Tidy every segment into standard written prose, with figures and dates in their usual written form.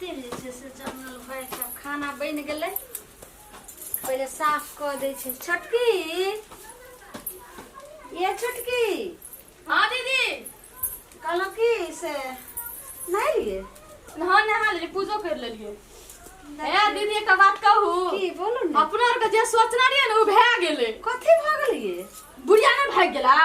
तेल से जमल भाई का खाना बन गए पहले साफ कर दे छे। छोटकी ये छोटकी हाँ दीदी कहलो की से नहीं लिए नहा नहा ले पूजो कर लेलिए। ए दीदी एक बात कहू की बोलो ना अपना के जे सोचना रहिए ना उ भए गेले। कथी भ गेलिए बुढ़िया ने भाग गेला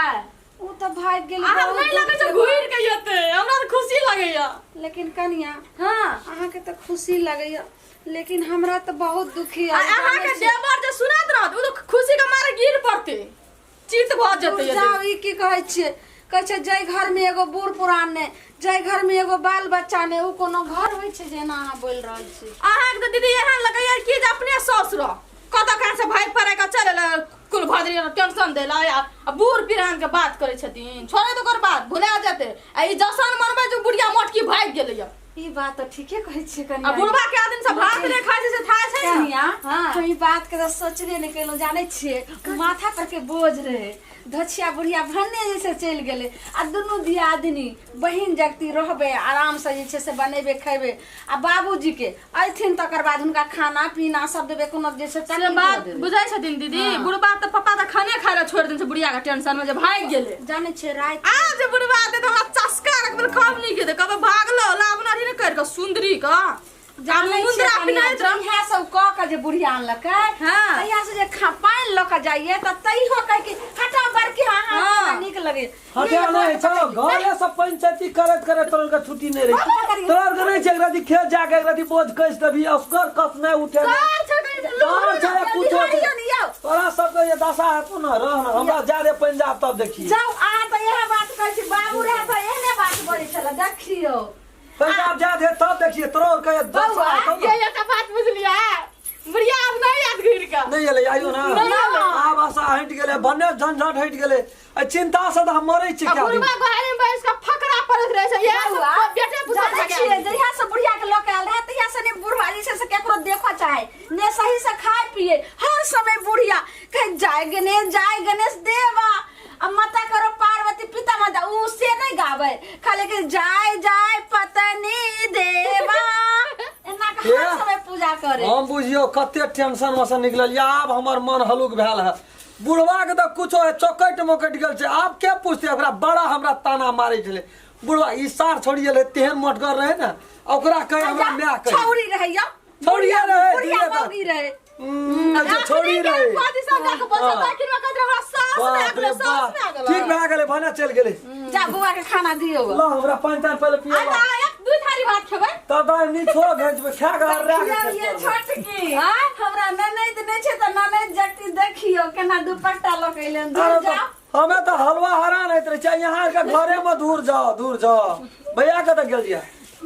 उ तो भाग गेल आहा नहीं लगे जे घुर के येते हमरा तो खुशी लगैया। लेकिन कनिया हां अहाँ के तो खुशी लगैया लेकिन हमरा तो बहुत दुखी है। अहाँ के देवर जे सुनात रहत उ तो खुशी के मारे गिर पड़ते चित भ जते। जाओ ई की कहै छियै कहै छै जय घर में एगो बूढ़ पुरान ने जय घर में एगो बाल बच्चा ने उ कोनो घर होय छै जेना अहाँ बोल रहल छी। अहाँ के दीदी एहन लगैया कि जे अपने ससुर कत कहां से भाग पड़े का चले कुल भदरी टेंशन देला या बूढ़ पिरान के बात करे छथिन छोड़े तो कर बात भुला जाते आ ई जसन मनबे जो बुढ़िया मोटकी भाग गेलैया। ई बात तो ठीके कहै छियै आ कनिया। बुढ़वा के आदमी से भात नहीं खाइ छै थाय छै ना कनिया हां हम ई बात के तो सोचबे नहीं केलो जाने छियै माथा पर के बोझ रहे धछिया बुढ़िया भन्ने जैसे चल गेले आ दुनू दियादनी बहिन जगती रहबे आराम से जे छै से बनेबे खेबे आ बाबूजी के अइथिन तकर बाद हुनका खाना पीना सब देबे कोनो जे छै से बात बुझाई छथिन दीदी बुढ़वा त पप्पा त खाने खाय ला छोड़ देन छै बुढ़िया के टेंशन में जे भाग गेले। जाने छियै रात आज बुढ़वा दे त हमरा चस्का रख कब नहीं के दे कब भागलो लावना रे कर के सुंदरी का जाने मुंदरा पिनाई त इहा सब क के जे बुढ़िया आनलक हां तहिया से जे पाइन ल के जाइए त तइहो कह के हटा बड़की हां निक लगे हटे नहीं चलो घरे सब पंचायती करत करे तोर का छुट्टी नहीं रही तोर के नहीं छै राती खेत जाके राती बोझ कस तभी अस्कर कस नहीं उठे और चले कुछ तोरा सब के ये दशा है तू ना रह ना हमरा जा रे पंजाब तब देखिए जाओ आ त यह बात कहै छी बाबू रे त एहने बात बोलै छला देखियो पंजाब जा दे तब देखिए तोर के दशा है तब ये तो बात बुझ लिया बुढ़िया अब नहीं याद घिर का नहीं एले आइयो ना आब आशा हट गेले बने झंझट हट गेले आ चिंता से त हम मरै छी क्या दिन बुढ़वा घरे में बैठ के फकरा पड़त रहे छै ये सब बेटे पुछा छियै जहिया से बुढ़िया के लोक आयल रहे तहिया से ने बुढ़वा जी से केकरो देखो चाहे ने सही से खाए पिए हर समय बुढ़िया कह जाय गणेश देवा अब माता करो पार्वती पिता माता उ से नहीं गावे खाली के जाय पत्नी देवा एना के हर समय पूजा करे। हम बुझियो कते टेंशन में से निकलल आब हमर मन हलुक भेल है बुढ़वा के तो कुछो है चौकट मोकट गेल छै आब के पूछते ओकरा बड़ा हमरा ताना मारै छले बुढ़वा ई सार छोड़ी गेले तेहन मोटगर रहे ना ओकरा कहे हमरा माय कहे छौरी रहे छौड़िया रहे बुढ़िया मौगी रहे अच्छा छोड़ी रहे बात सब जाके बच्चा ताकिन में कदर हमरा सास में आ सास में आ गेल ठीक भए गेले भने चल गेले जा बुआ के खाना दियो ला हमरा पानी तान पहले पियो आ एक दू थारी भात खेबै तब दाई नी छोड़ भेज खा के ये छोटकी हमरा ननद नहीं छै त ननद जक्ति देखियो केना दुपट्टा लकैलन दूर जा हमें तो हलवा हरान होइत रहे छै यहाँ के घरे में दूर जाओ भैया के तो गेल जिया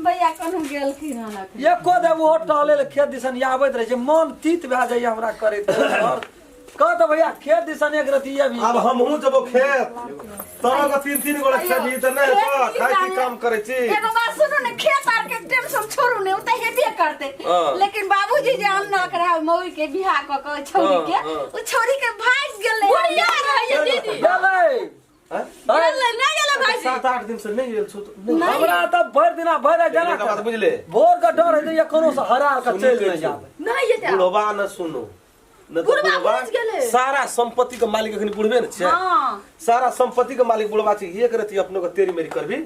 भैया कहूं गेल की रहना एको दे वो टहले ले खेत दिसन आबैत रहे छै मन तीत भए जाय हमरा करैत और कह तो भैया खेत दिसन एक रति अभी अब हमहू जब खेत तोरा का तीन गोला खेत त नहीं तो खाई की काम करे छी। एगो बात सुनो ने खेत आर के टेंशन छोड़ू ने उ त हेबे करते लेकिन बाबूजी जे अन्ना करा मौई के बियाह क के छोरी के उ छोरी के भाग गेले बुढ़िया रहे दीदी गेलै नहीं गेले भाई 7-8 दिन से नहीं गेल छु हमरा त भर दिना भर जाना का बात बुझले भोर का डर है ये कोनो से हरा के चल नहीं जाबे नहीं येते बुढ़वा न सुनो न तो बुढ़वा बुढ़वा पहुंच गेले सारा संपत्ति के मालिक अखनी बुढ़बे न छै हां सारा संपत्ति के मालिक बुढ़वा छै एक रति अपनो के तेरी मेरी करबी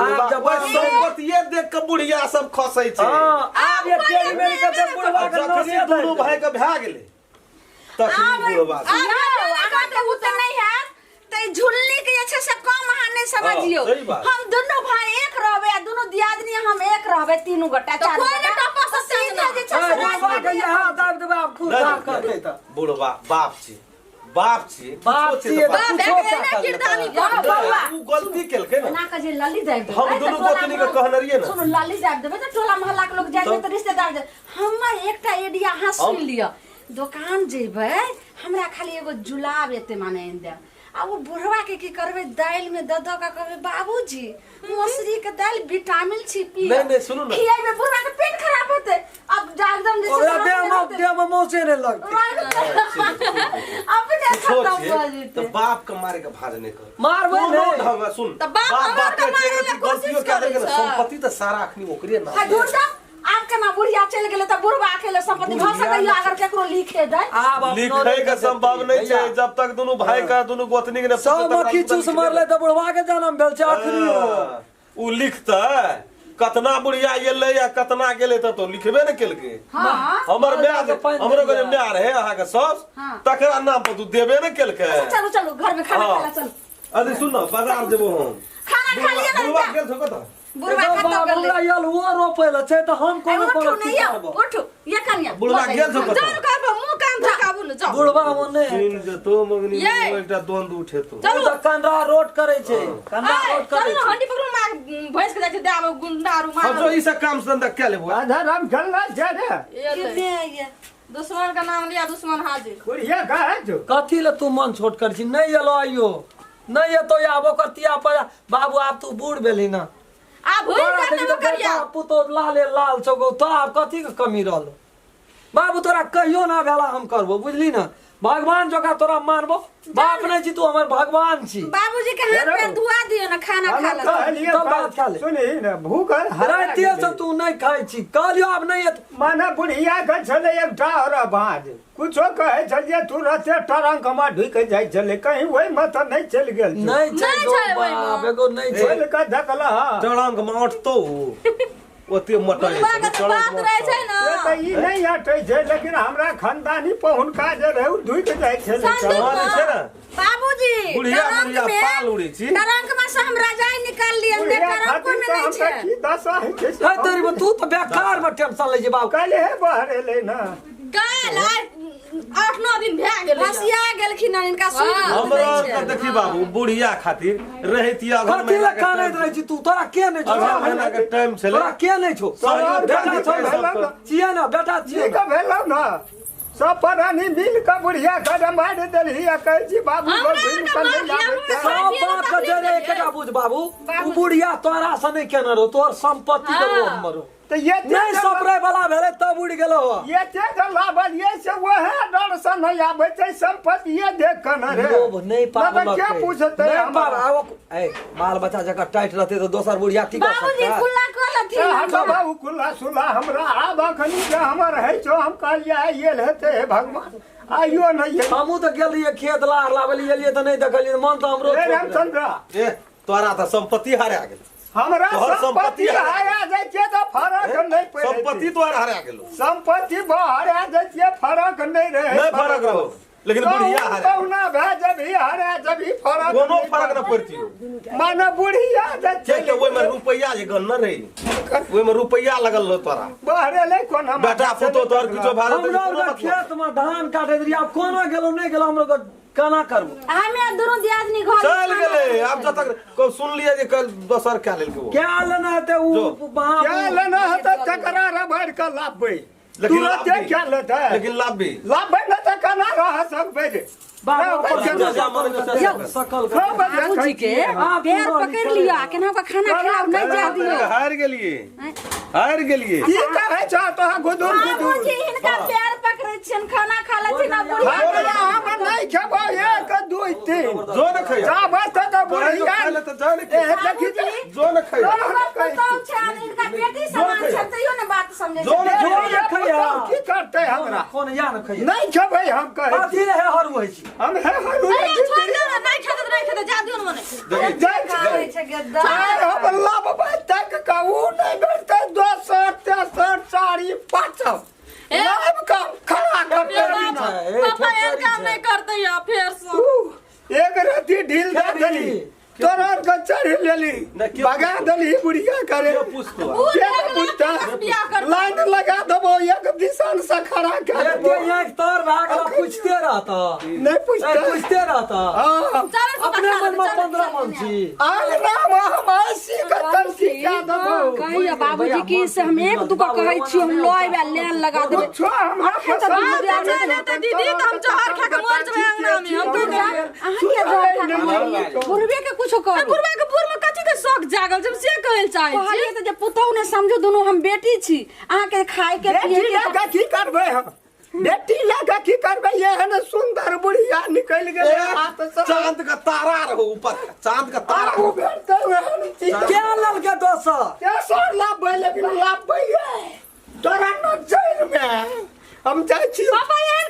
आप जब संपत्ति ये देख के बुढ़िया सब खसै छै हां आब ये तेरी मेरी के बुढ़वा के जखनी दुनू भाई के भए गेले तखनी बुढ़वा आगा के उ त नहीं है ते झुल्ली के अच्छे से कम अहाँ नहीं समझियो सही बात। हम दोनों भाई एक रहबे आ दोनों दियादनी हम एक रहबे तीनों गोटा तो चार कोई ने टप्पा से सीधा जे छै से बुढ़वा के यहाँ दाब देबा खुद साफ कर दे त बुढ़वा बाप छी बाप छी बाप छी बाप है ना किरदानी बउआ उ गलती केलकै ना ना के जे लली जाय दे हम दोनों गोतनी के कहने रहिए ना सुनो लली जाय देबे त टोला मोहल्ला के लोग जाय त रिश्तेदार जाय हमर एकटा एडिया हां सुन लियो दुकान जेबै हमरा खाली एगो जुलाब एते माने दे आ वो बुढ़वा के की करबे दाल में द का कहबे बाबूजी मौसरी के दाल विटामिन छी पी नहीं सुनो ना खियाबे बुढ़वा के पेट खराब होते अब एकदम जैसे देह में मौसे नहीं लगते अपने खत्म हो जेते तो बाप के मारे के भाज नहीं कर मारबे नहीं ढंग सुन तो बाप बाप के के मारे गलतियों कोशिश क्या करे देखे छ। संपत्ति तो सारा अखनी ओकरे ना दूर जा आ केना बुढ़िया चल गेले त बुढ़वा अकेले संपत्ति भ सकैया अगर केकरो लिखे दे आब अपनो लिखे के संभव नहीं छै जब तक दोनों भाई का दोनों गोतनी के सब मक्खी चूस मारले त बुढ़वा के जन्म भेल छै आखिरी उ लिखता कतना बुढ़िया गेलै या कतना गेलै तो लिखबे न केलकै हां हमर ब्याह हमरो घर में ब्याह रहे अहाँ के सास तकरा नाम पर तू देबे न केलकै चलो चलो घर में खाना खाला चल अरे सुन न बाजार जेबो हम खाना खा लिया बुढ़वा ना गेल छ कत बुढ़वा खत्म कर ले यल वो रोपेला छै त हम कोन उठो पर नहीं आओ उठो ये कन्या बुढ़वा गेल छ कत जाओ करबो मुंह काम झकाबू न जाओ बुढ़वा मने तीन जे तो मगनी एकटा द्वंद उठे तो चलो कंडा रोड करे छै कंडा रोड करे चलो हंडी पकड़ू मार भैंस के जाय छै दाब गुंडारू मार हम जो ई सब काम धंधा क्या लेबो आधा राम चलना जा रे ये दुश्मन का नाम लिया दुश्मन हाजिर बुढ़िया का है जो कथी ले तू मन छोट कर छी नहीं एलो आइयो नहीं एतो आबो करतिया पर बाबू आप तू बूढ़ भेली ना आ भूल करने में करिया पुतो लाले लाल छगो तो आप कथी के कमी रहलो बाबू तोरा कहियो ना भेला हम करबो बुझली ना भगवान जोगा तोरा मानबो बाप नहीं छी तू हमर भगवान छी बाबूजी के हाथ पे धुआ दियो ना खाना खा ले कहलिए तो बात खा ले। सुनी न भूखल रातिए से तू नहीं खाई छी कहलियो अब नहीं एत माने बुढ़िया के छले एकटा और बाज कुछो कहे छलिए तू रहते टरंक में ढुक जाय छले कहीं ओइ मत नहीं चल गेल छो। नहीं छै नहीं गो छै ओइ में। बाप एगो नहीं छै चल के देखला टड़ंग माट तो ओते मटै बुढ़वा के तो बात रहे छै ना ये तो ई नहीं हटै छै लेकिन हमरा खानदानी पहुनका जे रहे ढुक जाय छले जवान छै ना बाबूजी बुढ़िया टरंक बुढ़िया में- पाल उड़ी छी टरंक में से हम रजाई निकाल लिए हमने बुढ़िया टरंक खातिर में तो नहीं हमरा छे की दशा है है तेरी बा, तू तो बेकार में टेंशन ले जे बाबू कल है बहरे ले ना काल 8-9 दिन भए गेलै फसिया गेलखिन हन इनका सुई हाँ, दूध हमरा नहीं त छे देखी बाबू बुढ़िया खातिर रहितिया घर कथी में ले कानैत रहे छी तू तोरा के नहीं छो अगला महीना के टाइम छले तोरा के नहीं छो तोरा बेटा छो भेलौ ना। छिए ना बेटा छिए ठीक भेलौ ना सब परानी मिल के बुढ़िया के मार देलही आ कहै छी बाबू हमरा को दिन के कर मार ले दिया, जाबे सब बात के जरे एकटा बुझ बाबू तू बुढ़िया तोरा से नहीं केना रो तोर संपत्ति के वो मरो तो ये नहीं सपरे वाला भेले तब उड़ गेलो ये ते लाभल ये से वह डर से नहीं आबै छै संपत्ति ये देख के न रे लोभ नहीं पाप ना तो क्या पूछते नहीं हम पार आओ ए बाल बच्चा जका टाइट रहते तो दोसर बुढ़िया ठीक कर बाबूजी सकता खुला कर लथी हटो बाबू खुला सुला हमरा आब अखनी जे हमर है छो हम कहलिए ये लेते हे भगवान आइयो नहीं है हमू तो गेल रहिए खेत लार लावली एलिए तो नहीं देखलिए मन तो हमरो ए छोड़ दे। रामचंद्र ए तोरा त संपत्ति हारा गेल हमरा तोहर संपत्ति संपत्ति है। हारा जाय छै तो फरक नहीं पड़े संपत्ति तोरा हारा गेलो संपत्ति हारा जाय छै फरक नहीं रहे नहीं फरक रहो लेकिन बुढ़िया हारा कहुना भए जभी हारा जभी फरक कोनो फरक न पड़ती माने बुढ़िया जाय छै के छै ओइ में रुपैया जे गन न रही ओइ में रुपैया लगल रहो तोरा बहरे ले कोन हम बेटा पुतो तोर किछो भारत हमरा ओकरा खेत में धान काटे रही अब कोना गेलो नहीं गेलो हमरो केना करबो हमें दोनों दियादनी घर चल गेले अब जब तक को सुन लिया जे कल दोसर क्या लेलके वो क्या लेना है ते उ जो। वहां क्या लेना है तो तकरार भर के लाबे लेकिन तुरंत लाभ भी। क्या लेता है लेकिन लाभ भी लाबे न तो कना रह सकबे जे बाबा पर पर केना सकल बाबूजी के पैर पकड़ लिया केना का खाना खिलाओ नहीं जा दियो हार गेलिए हार गेलिए की कहे छ तो गुदुर गुदुर बाबूजी इनका पैर पकड़े छिन खाना खा लथिन ना बुढ़िया हमरा हम नहीं खेबो एक दू तीन जो न खइया जाबे तो बुढ़िया खाले तो जाने ए के देखी जे जो न खइया बताओ छान इनका बेटी समान छन तइयो ने बात समझे जो न जो खइया ये खइया की करते हमरा कोन या न खइया नहीं खेबे हम कहे कथी रहे हरु होइ छी हम है हरू अरे छोड़ दे ना नहीं खेते तो नहीं खेते जा दियो ना मने जाय खावे छै छे गद्दा चार हम लाबे तक कहू नहीं बैठते 263 साड़ी 5 लाभ का खड़ा करते पापा ये काम नहीं करते या फिर से एक राती ढील दे देली तोरा के चढ़ लेली भगा देली बुढ़िया करे जो पूछतो क्या पूछता बियाह कर लाइन लगा दबो एक दिशान से खड़ा कर ये दबो एक तोर भागला पूछते रहता नहीं पूछता पूछते रहता हाँ अपने मन में 15 मन छी आग नाम हम ऐसी कतल सिखा दबो कहिया बाबूजी की से हम एक दुका कहै छी हम लय बा लेन लगा देबे छो हमरा पसंद तो दीदी तो हम जहर खा के मर जबे अंगना में हम तो अहाँ के घर बुढ़बे के कुछो कह बुढ़वा के बुढ़ में कथी के शौक जागल जब से कहल चाहे कहलिए त जे पुतौ ने समझो दोनों हम बेटी छी अहाँ के खाए के पिए बेटी के लगा की करबे हम बेटी लगा की करबे ये है ना सुंदर बुढ़िया निकल गए हाथ से चांद का तारा रहो ऊपर चांद का तारा वो बैठते हुए हम चीज क्या लल के दोसर क्या सर लाभ लेकिन लाभ तोरा नजर में हम जाइ छी पापा एहन